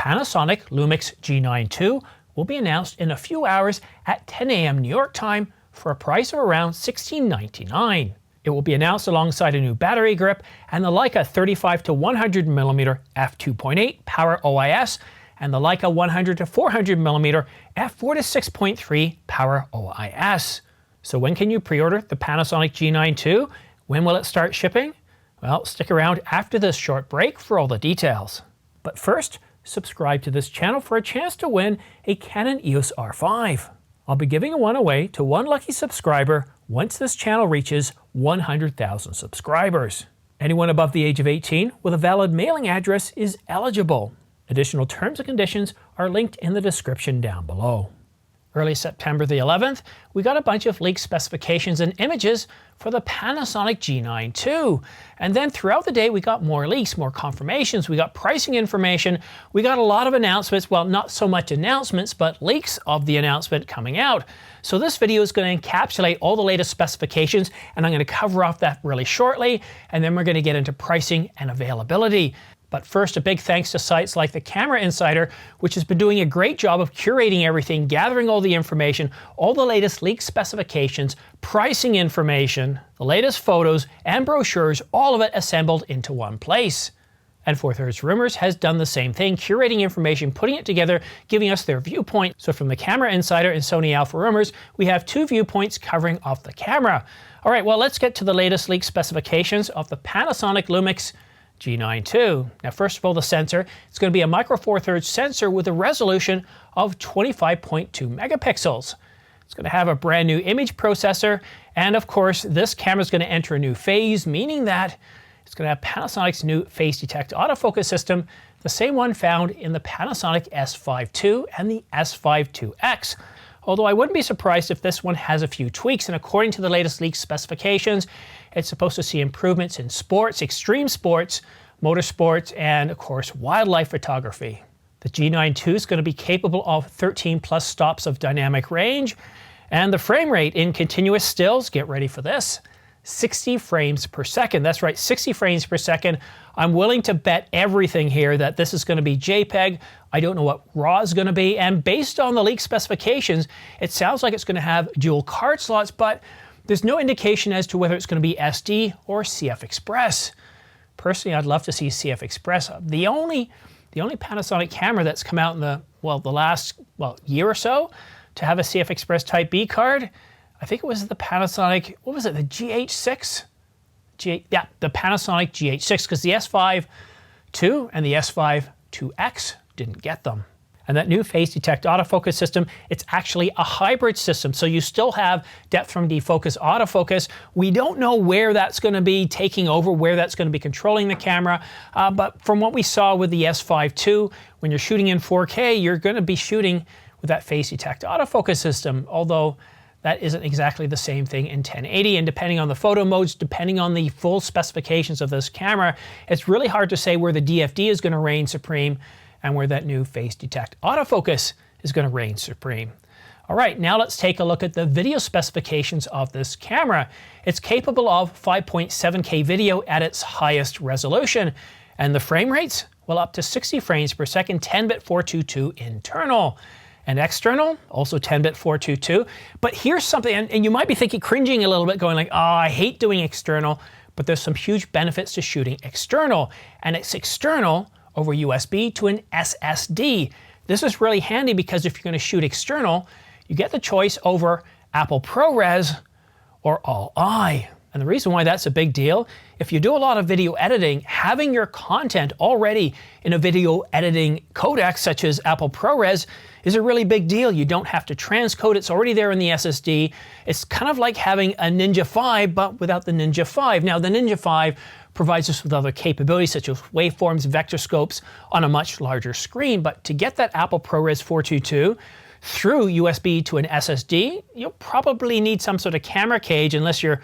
Panasonic Lumix G9 II will be announced in a few hours at 10 a.m. New York time for a price of around $16.99. It will be announced alongside a new battery grip and the Leica 35 to 100mm f2.8 power OIS and the Leica 100 to 400mm f4 to 6.3 power OIS. So when can you pre-order the Panasonic G9 II? When will it start shipping? Well, stick around after this short break for all the details. But first, subscribe to this channel for a chance to win a Canon EOS R5. I'll be giving one away to one lucky subscriber once this channel reaches 100,000 subscribers. Anyone above the age of 18 with a valid mailing address is eligible. Additional terms and conditions are linked in the description down below. Early September the 11th, we got a bunch of leaked specifications and images for the Panasonic G9 II. And then throughout the day, we got more leaks, more confirmations, we got pricing information, we got a lot of announcements, well, not so much announcements, but leaks of the announcement coming out. So this video is going to encapsulate all the latest specifications, and I'm going to cover off that really shortly, and then we're going to get into pricing and availability. But first, a big thanks to sites like the Camera Insider, which has been doing a great job of curating everything, gathering all the information, all the latest leaked specifications, pricing information, the latest photos and brochures, all of it assembled into one place. And 4/3 Rumors has done the same thing, curating information, putting it together, giving us their viewpoint. So from the Camera Insider and Sony Alpha Rumors, we have two viewpoints covering off the camera. All right, well, let's get to the latest leaked specifications of the Panasonic Lumix G9 II. Now, first of all, the sensor. It's going to be a micro 4/3 sensor with a resolution of 25.2 megapixels. It's going to have a brand new image processor, and of course, this camera is going to enter a new phase, meaning that it's going to have Panasonic's new phase detect autofocus system, the same one found in the Panasonic S5 II and the S5 IIX. Although I wouldn't be surprised if this one has a few tweaks, and according to the latest leaked specifications, it's supposed to see improvements in sports, extreme sports, motorsports, and of course wildlife photography. The G9 II is going to be capable of 13 plus stops of dynamic range, and the frame rate in continuous stills, get ready for this, 60 frames per second. That's right, 60 frames per second. I'm willing to bet everything here that this is going to be JPEG. I don't know what RAW is going to be, and based on the leaked specifications, it sounds like it's going to have dual card slots, but there's no indication as to whether it's going to be SD or CF Express. Personally, I'd love to see CF Express. The only Panasonic camera that's come out in the last year or so to have a CF Express Type B card, I think it was the Panasonic, what was it, the GH6? Yeah, the Panasonic GH6, because the S5 II and the S5 IIX didn't get them. And that new phase detect autofocus system, it's actually a hybrid system. So you still have depth from defocus autofocus. We don't know where that's going to be taking over, where that's going to be controlling the camera. But from what we saw with the S5 II, when you're shooting in 4K, you're going to be shooting with that phase detect autofocus system. Although that isn't exactly the same thing in 1080, and depending on the photo modes, depending on the full specifications of this camera, it's really hard to say where the DFD is going to reign supreme and where that new phase detect autofocus is going to reign supreme. All right, now let's take a look at the video specifications of this camera. It's capable of 5.7K video at its highest resolution, and the frame rates, well, up to 60 frames per second, 10-bit 422 internal. And external, also 10-bit 422. But here's something, and you might be cringing a little bit, going like, oh, I hate doing external, but there's some huge benefits to shooting external. And it's external over USB to an SSD. This is really handy because if you're going to shoot external, you get the choice over Apple ProRes or All-I. And the reason why that's a big deal, if you do a lot of video editing, having your content already in a video editing codec such as Apple ProRes is a really big deal. You don't have to transcode, it's already there in the SSD. It's kind of like having a Ninja 5, but without the Ninja 5. Now, the Ninja 5 provides us with other capabilities such as waveforms, vector scopes on a much larger screen, but to get that Apple ProRes 422 through USB to an SSD, you'll probably need some sort of camera cage unless you're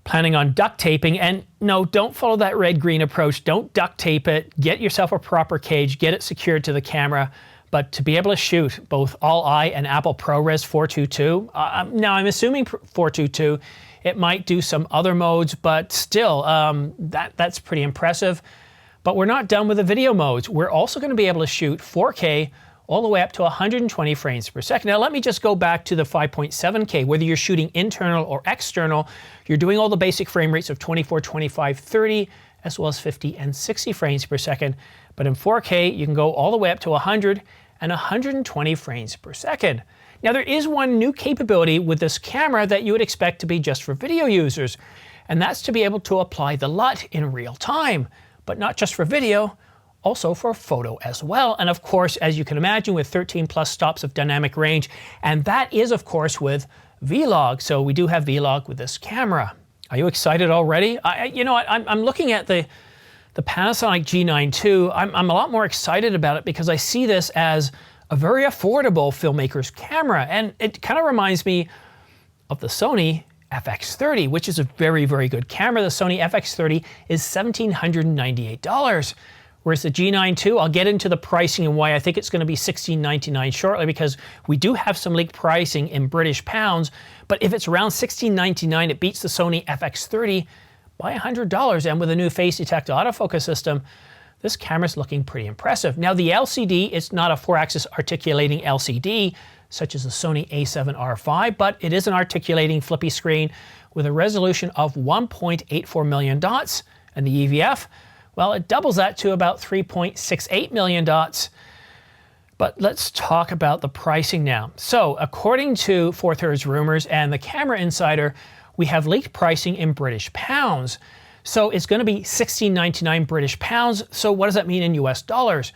planning on duct taping. And no, don't follow that red-green approach. Don't duct tape it. Get yourself a proper cage, get it secured to the camera. But to be able to shoot both All-I and Apple ProRes 422, now I'm assuming 422, it might do some other modes, but still, that's pretty impressive. But we're not done with the video modes. We're also going to be able to shoot 4K all the way up to 120 frames per second. Now let me just go back to the 5.7K. Whether you're shooting internal or external, you're doing all the basic frame rates of 24, 25, 30, as well as 50 and 60 frames per second. But in 4K, you can go all the way up to 100 and 120 frames per second. Now there is one new capability with this camera that you would expect to be just for video users, and that's to be able to apply the LUT in real time, but not just for video, also for photo as well. And of course, as you can imagine, with 13 plus stops of dynamic range, and that is of course with Vlog. So we do have Vlog with this camera. Are you excited already? You know what, I'm looking at the Panasonic G9 II. I'm a lot more excited about it because I see this as a very affordable filmmaker's camera, and it kind of reminds me of the Sony FX30, which is a very, very good camera. The Sony FX30 is $1,798, whereas the G9 II, I'll get into the pricing and why I think it's going to be $1,699 shortly, because we do have some leaked pricing in British pounds, but if it's around $1,699, it beats the Sony FX30 by $100, and with a new face detect autofocus system, this camera's looking pretty impressive. Now the LCD, it's not a 4-axis articulating LCD, such as the Sony a7R5, but it is an articulating flippy screen with a resolution of 1.84 million dots, and the EVF, well, it doubles that to about 3.68 million dots. But let's talk about the pricing now. So according to 4/3 Rumors and the Camera Insider, we have leaked pricing in British pounds. So it's going to be $16.99 British pounds. So what does that mean in US dollars?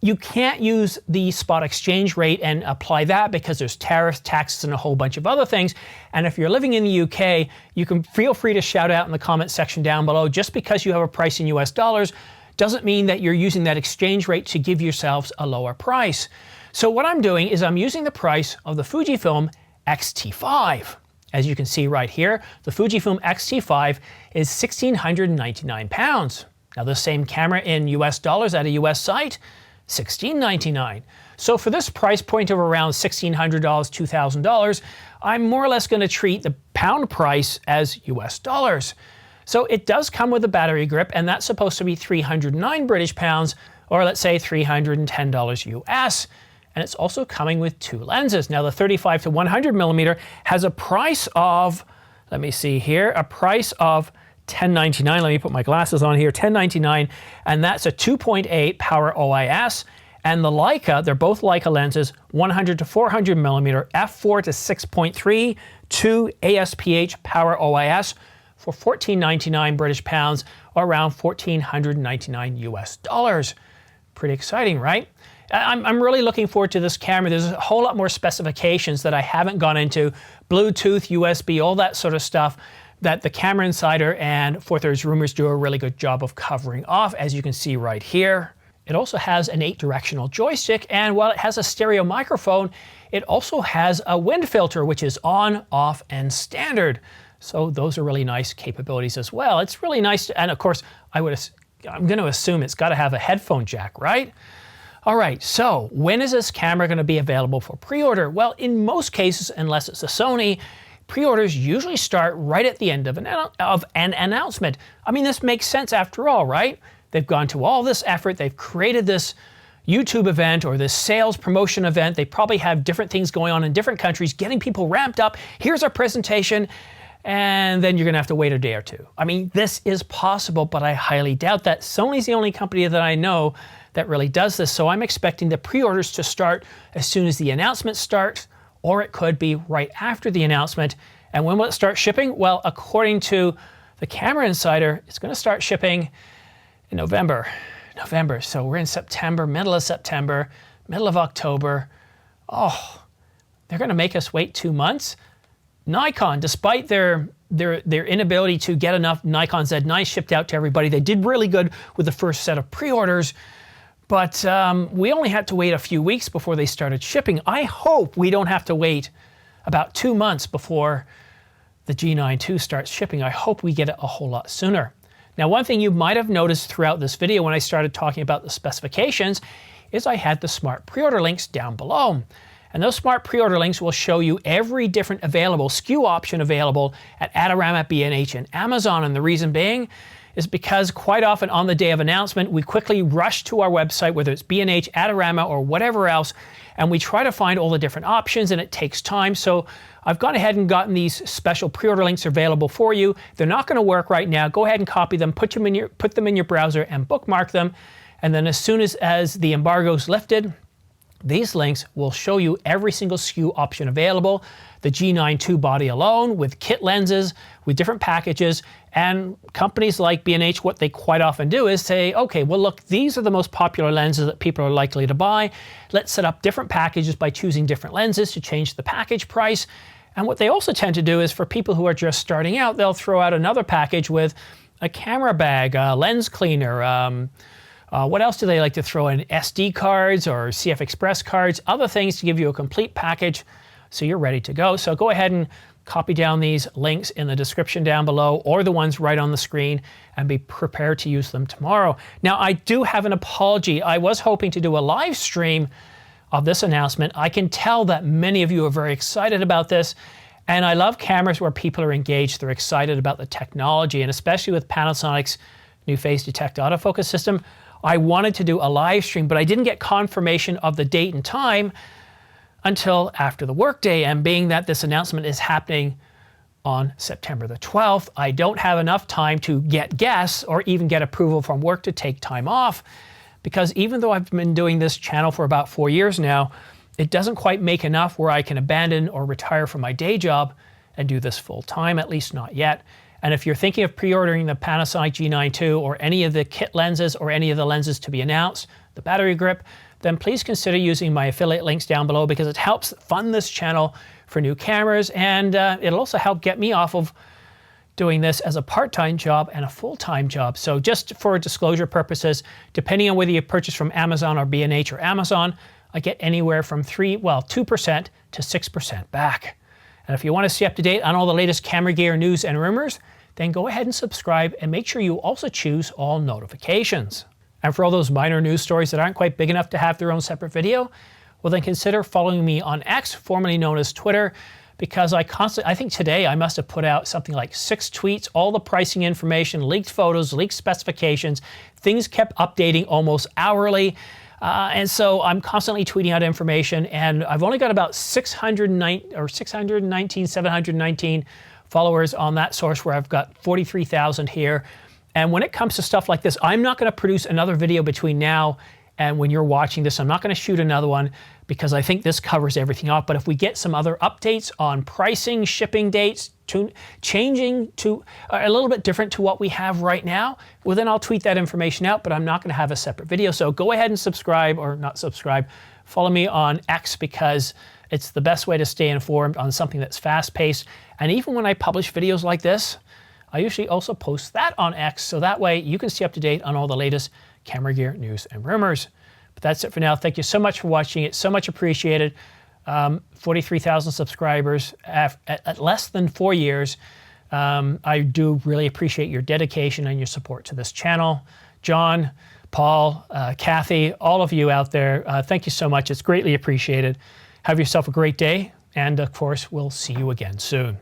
You can't use the spot exchange rate and apply that because there's tariffs, taxes, and a whole bunch of other things. And if you're living in the UK, you can feel free to shout out in the comment section down below. Just because you have a price in US dollars doesn't mean that you're using that exchange rate to give yourselves a lower price. So what I'm doing is I'm using the price of the Fujifilm X-T5. As you can see right here, the Fujifilm X-T5 is £1,699. Now the same camera in US dollars at a US site, $1,699. So for this price point of around $1,600, $2,000, I'm more or less going to treat the pound price as US dollars. So it does come with a battery grip, and that's supposed to be 309 British pounds, or let's say $310 US. And it's also coming with 2 lenses. Now the 35 to 100 millimeter has a price of, let me see here, a price of $10.99. Let me put my glasses on here, $10.99, and that's a 2.8 power OIS. And the Leica, they're both Leica lenses, 100 to 400 millimeter, f4 to 6.3, 2 ASPH power OIS for $14.99 British pounds, or around $1,499 US dollars. Pretty exciting, right? I'm really looking forward to this camera. There's a whole lot more specifications that I haven't gone into, Bluetooth, USB, all that sort of stuff that the Camera Insider and 4/3 Rumors do a really good job of covering off, as you can see right here. It also has an 8-directional joystick, and while it has a stereo microphone, it also has a wind filter, which is on, off, and standard. So those are really nice capabilities as well. It's really nice, and of course, I'm going to assume it's got to have a headphone jack, right? All right, so when is this camera going to be available for pre-order? Well, in most cases, unless it's a Sony, pre-orders usually start right at the end of an announcement. I mean, this makes sense after all, right? They've gone to all this effort, they've created this YouTube event or this sales promotion event. They probably have different things going on in different countries, getting people ramped up. Here's our presentation, and then you're going to have to wait a day or two. I mean, this is possible, but I highly doubt that. Sony's the only company that I know that really does this, so I'm expecting the pre-orders to start as soon as the announcement starts, or it could be right after the announcement. And when will it start shipping? Well, according to the Camera Insider, it's going to start shipping in November. So we're in September, middle of September, middle of October. Oh, they're going to make us wait 2 months? Nikon, despite their inability to get enough Nikon Z9 shipped out to everybody, they did really good with the first set of pre-orders. But we only had to wait a few weeks before they started shipping. I hope we don't have to wait about 2 months before the G9 II starts shipping. I hope we get it a whole lot sooner. Now, one thing you might have noticed throughout this video when I started talking about the specifications is I had the smart pre-order links down below. And those smart pre-order links will show you every different available SKU option available at Adorama, B&H, and Amazon. And the reason being is because quite often on the day of announcement, we quickly rush to our website, whether it's B&H, Adorama, or whatever else, and we try to find all the different options, and it takes time. So I've gone ahead and gotten these special pre-order links available for you. They're not going to work right now. Go ahead and copy them, put them in your browser, and bookmark them. And then as soon as the embargo is lifted, these links will show you every single SKU option available. The G9 II body alone, with kit lenses, with different packages, and companies like B&H, what they quite often do is say, okay, well look, these are the most popular lenses that people are likely to buy. Let's set up different packages by choosing different lenses to change the package price. And what they also tend to do is for people who are just starting out, they'll throw out another package with a camera bag, a lens cleaner, what else do they like to throw in? SD cards or CF Express cards, other things to give you a complete package so you're ready to go. So go ahead and copy down these links in the description down below or the ones right on the screen and be prepared to use them tomorrow. Now, I do have an apology. I was hoping to do a live stream of this announcement. I can tell that many of you are very excited about this, and I love cameras where people are engaged. They're excited about the technology, and especially with Panasonic's new Phase Detect autofocus system. I wanted to do a live stream, but I didn't get confirmation of the date and time until after the workday, and being that this announcement is happening on September the 12th, I don't have enough time to get guests or even get approval from work to take time off, because even though I've been doing this channel for about 4 years now, it doesn't quite make enough where I can abandon or retire from my day job and do this full time, at least not yet. And if you're thinking of pre-ordering the Panasonic G9 II or any of the kit lenses or any of the lenses to be announced, the battery grip, then please consider using my affiliate links down below, because it helps fund this channel for new cameras, and it'll also help get me off of doing this as a part-time job and a full-time job. So just for disclosure purposes, depending on whether you purchase from Amazon or B&H or Amazon, I get anywhere from 2% to 6% back. And if you want to stay up to date on all the latest camera gear news and rumors, then go ahead and subscribe, and make sure you also choose all notifications. And for all those minor news stories that aren't quite big enough to have their own separate video, well then consider following me on X, formerly known as Twitter, because I think today I must have put out something like 6 tweets, all the pricing information, leaked photos, leaked specifications. Things kept updating almost hourly. And so I'm constantly tweeting out information, and I've only got about 719 followers on that source, where I've got 43,000 here. And when it comes to stuff like this, I'm not going to produce another video between now and when you're watching this. I'm not going to shoot another one, because I think this covers everything off. But if we get some other updates on pricing, shipping dates, changing to a little bit different to what we have right now, well then I'll tweet that information out, but I'm not going to have a separate video. So go ahead and subscribe, or not subscribe, follow me on X, because it's the best way to stay informed on something that's fast-paced. And even when I publish videos like this, I usually also post that on X, so that way you can stay up to date on all the latest camera gear news and rumors. But that's it for now. Thank you so much for watching. It's so much appreciated. 43,000 subscribers at less than 4 years. I do really appreciate your dedication and your support to this channel. John, Paul, Kathy, all of you out there, thank you so much. It's greatly appreciated. Have yourself a great day, and of course, we'll see you again soon.